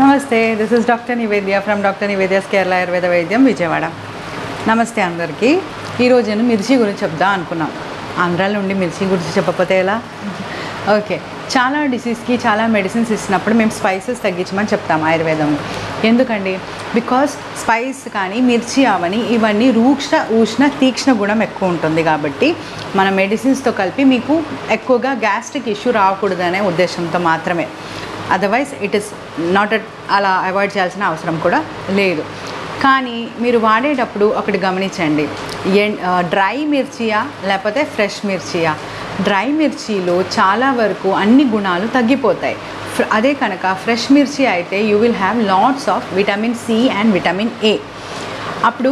నమస్తే, this is doctor Nivedya from doctor Nivedya's Kerala Ayurveda Vaidyam Vijayawada. నమస్తే అందరికీ. ఈరోజు నేను మిర్చి గురించి చెప్దాం అనుకున్నాం. ఆంధ్రాలో ఉండి మిర్చి గురించి చెప్పకపోతే ఎలా? ఓకే, చాలా డిసీజ్కి చాలా మెడిసిన్స్ ఇచ్చినప్పుడు మేము స్పైసెస్ తగ్గించమని చెప్తాం ఆయుర్వేదం. ఎందుకండి? బికాస్ స్పైస్ కానీ మిర్చి అవని ఇవన్నీ ఉష్ణ తీక్ష్ణ గుణం ఎక్కువ ఉంటుంది కాబట్టి మన మెడిసిన్స్తో కలిపి మీకు ఎక్కువగా గ్యాస్ట్రిక్ ఇష్యూ రాకూడదనే ఉద్దేశంతో మాత్రమే. అదర్వైజ్ ఇట్ ఈస్ నాట్ అలా అవాయిడ్ చేయాల్సిన అవసరం కూడా లేదు. కానీ మీరు వాడేటప్పుడు ఒకటి గమనించండి, డ్రై మిర్చియా లేకపోతే ఫ్రెష్ మిర్చియా? డ్రై మిర్చిలో చాలా వరకు అన్ని గుణాలు తగ్గిపోతాయి. అదే కనుక ఫ్రెష్ మిర్చి అయితే you will have lots of vitamin C and vitamin A. అప్పుడు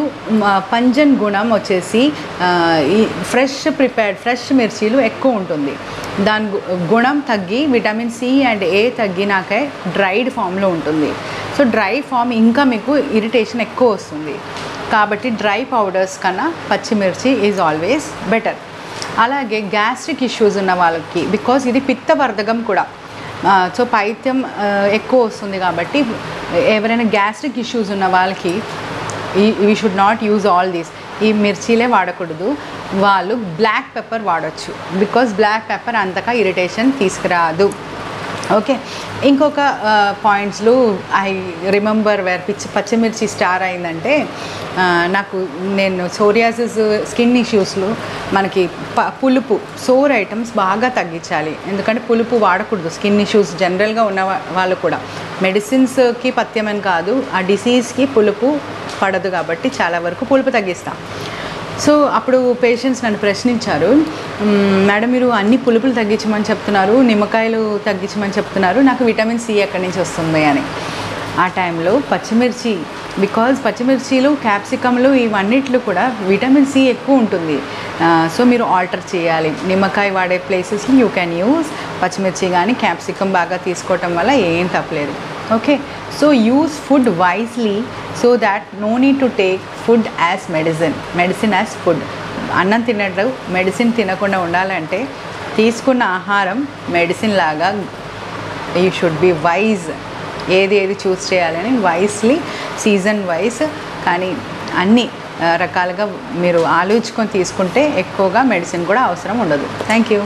పంజన్ గుణం వచ్చేసి ఈ ఫ్రెష్ మిర్చీలు ఎక్కువ ఉంటుంది. దాని గుణం తగ్గి విటమిన్ సి అండ్ ఏ తగ్గినాకే డ్రైడ్ ఫామ్లో ఉంటుంది. సో డ్రై ఫామ్ ఇంకా మీకు ఇరిటేషన్ ఎక్కువ వస్తుంది. కాబట్టి డ్రై పౌడర్స్ కన్నా పచ్చిమిర్చి ఈజ్ ఆల్వేస్ బెటర్. అలాగే గ్యాస్ట్రిక్ ఇష్యూస్ ఉన్న వాళ్ళకి, బికాజ్ ఇది పిత్తవర్ధకం కూడా, సో పైత్యం ఎక్కువ వస్తుంది కాబట్టి ఎవరైనా గ్యాస్ట్రిక్ ఇష్యూస్ ఉన్న వాళ్ళకి we should not use all these. ఈ మిర్చీలే వాడకూడదు. వాళ్ళు బ్లాక్ పెప్పర్ వాడచ్చు, బికాజ్ బ్లాక్ పెప్పర్ అంతగా ఇరిటేషన్ తీసుకురాదు. ఓకే, ఇంకొక పాయింట్స్లో ఐ రిమెంబర్ వేర్ పచ్చిమిర్చి స్టార్ అయిందంటే నేను సోరియాసిస్ స్కిన్ ఇష్యూస్లో మనకి పులుపు సోర్ ఐటమ్స్ బాగా తగ్గించాలి. ఎందుకంటే పులుపు వాడకూడదు స్కిన్ ఇష్యూస్ జనరల్గా ఉన్న వాళ్ళు కూడా. మెడిసిన్స్కి పథ్యమని కాదు, ఆ డిసీజ్కి పులుపు పడదు కాబట్టి చాలా వరకు పులుపు తగ్గిస్తాం. సో అప్పుడు పేషెంట్స్ నన్ను ప్రశ్నించారు, మేడం మీరు అన్ని పులుపులు తగ్గించమని చెప్తున్నారు, నిమ్మకాయలు తగ్గించమని చెప్తున్నారు, నాకు విటమిన్ సి ఎక్కడి నుంచి వస్తుంది అని. ఆ టైంలో పచ్చిమిర్చి, బికాజ్ పచ్చిమిర్చిలు క్యాప్సికమ్లు ఇవన్నిట్లు కూడా విటమిన్ సి ఎక్కువ ఉంటుంది. సో మీరు ఆల్టర్ చేయాలి. నిమ్మకాయ వాడే ప్లేసెస్లో యూ క్యాన్ యూజ్ పచ్చిమిర్చి కానీ క్యాప్సికమ్ బాగా తీసుకోవటం వల్ల ఏం తప్పలేదు. Okay, so use food wisely so that no need to take food as medicine as food. అన్నం తినడం మెడిసిన్ తినకుండా ఉండాలంటే తీసుకున్న ఆహారం మెడిసిన్ లాగా యూ షుడ్ బి వైజ్. ఏది చూస్ చేయాలని వైజ్లీ, సీజన్ వైజ్, కానీ అన్ని రకాలుగా మీరు ఆలోచించుకొని తీసుకుంటే ఎక్కువగా మెడిసిన్ కూడా అవసరం ఉండదు. Thank you.